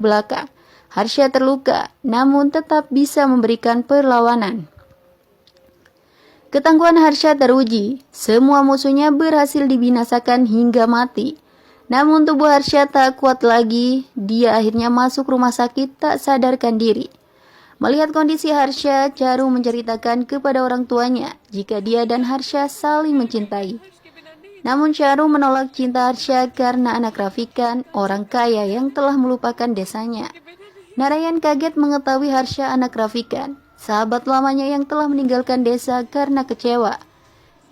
belakang. Harsha terluka, namun tetap bisa memberikan perlawanan. Ketangguhan Harsha teruji, semua musuhnya berhasil dibinasakan hingga mati. Namun tubuh Harsha tak kuat lagi, dia akhirnya masuk rumah sakit tak sadarkan diri. Melihat kondisi Harsha, Charu menceritakan kepada orang tuanya jika dia dan Harsha saling mencintai. Namun Charu menolak cinta Harsha karena anak Rafikan, orang kaya yang telah melupakan desanya. Narayan kaget mengetahui Harsha anak Rafikan, sahabat lamanya yang telah meninggalkan desa karena kecewa.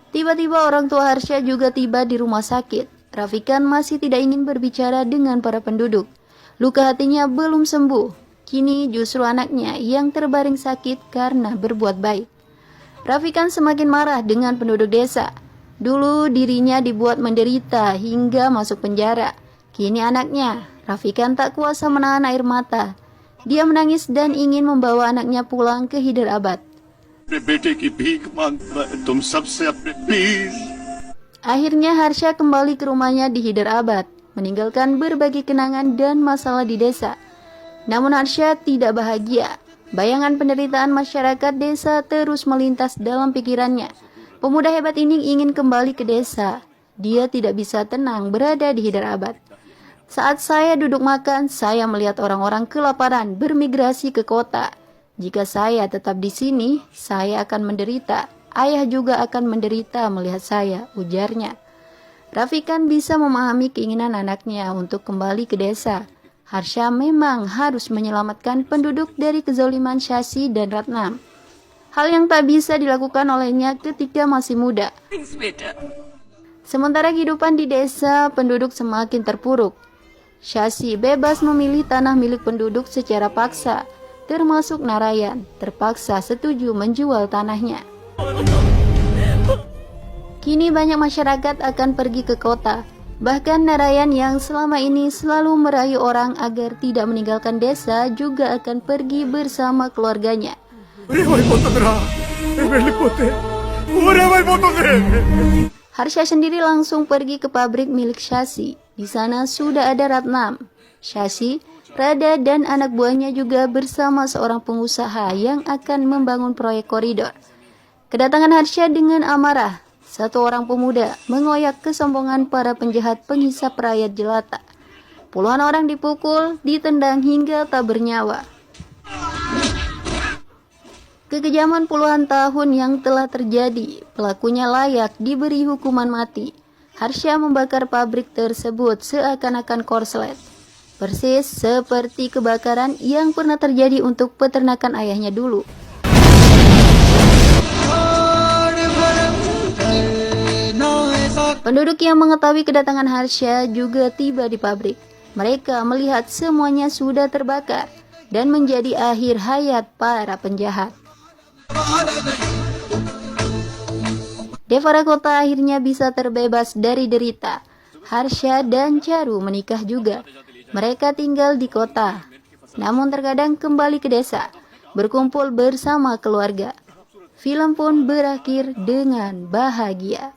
Tiba-tiba orang tua Harsha juga tiba di rumah sakit. Rafikan masih tidak ingin berbicara dengan para penduduk. Luka hatinya belum sembuh. Kini justru anaknya yang terbaring sakit karena berbuat baik. Rafikan semakin marah dengan penduduk desa. Dulu dirinya dibuat menderita hingga masuk penjara. Kini anaknya, Rafikan tak kuasa menahan air mata. Dia menangis dan ingin membawa anaknya pulang ke Hyderabad. Akhirnya Harsha kembali ke rumahnya di Hyderabad, meninggalkan berbagai kenangan dan masalah di desa. Namun Harsha tidak bahagia. Bayangan penderitaan masyarakat desa terus melintas dalam pikirannya. Pemuda hebat ini ingin kembali ke desa. Dia tidak bisa tenang berada di Hyderabad. Saat saya duduk makan, saya melihat orang-orang kelaparan bermigrasi ke kota. Jika saya tetap di sini, saya akan menderita. Ayah juga akan menderita melihat saya, ujarnya. Rafikan bisa memahami keinginan anaknya untuk kembali ke desa. Harsha memang harus menyelamatkan penduduk dari kezaliman Shashi dan Ratnam. Hal yang tak bisa dilakukan olehnya ketika masih muda. Sementara kehidupan di desa, penduduk semakin terpuruk. Shashi bebas memilih tanah milik penduduk secara paksa, termasuk Narayan, terpaksa setuju menjual tanahnya. Kini banyak masyarakat akan pergi ke kota. Bahkan Narayan yang selama ini selalu merayu orang agar tidak meninggalkan desa juga akan pergi bersama keluarganya. Harsha sendiri langsung pergi ke pabrik milik Shashi. Di sana sudah ada Ratnam, Shashi, Radha dan anak buahnya juga bersama seorang pengusaha yang akan membangun proyek koridor. Kedatangan Harsha dengan amarah. Satu orang pemuda mengoyak kesombongan para penjahat penghisap rakyat jelata. Puluhan orang dipukul, ditendang hingga tak bernyawa. Kekejaman puluhan tahun yang telah terjadi, pelakunya layak diberi hukuman mati. Harsha membakar pabrik tersebut seakan-akan korslet. Persis seperti kebakaran yang pernah terjadi untuk peternakan ayahnya dulu. Penduduk yang mengetahui kedatangan Harsha juga tiba di pabrik. Mereka melihat semuanya sudah terbakar dan menjadi akhir hayat para penjahat. Devara kota akhirnya bisa terbebas dari derita. Harsha dan Charu menikah juga. Mereka tinggal di kota, namun terkadang kembali ke desa, berkumpul bersama keluarga. Film pun berakhir dengan bahagia.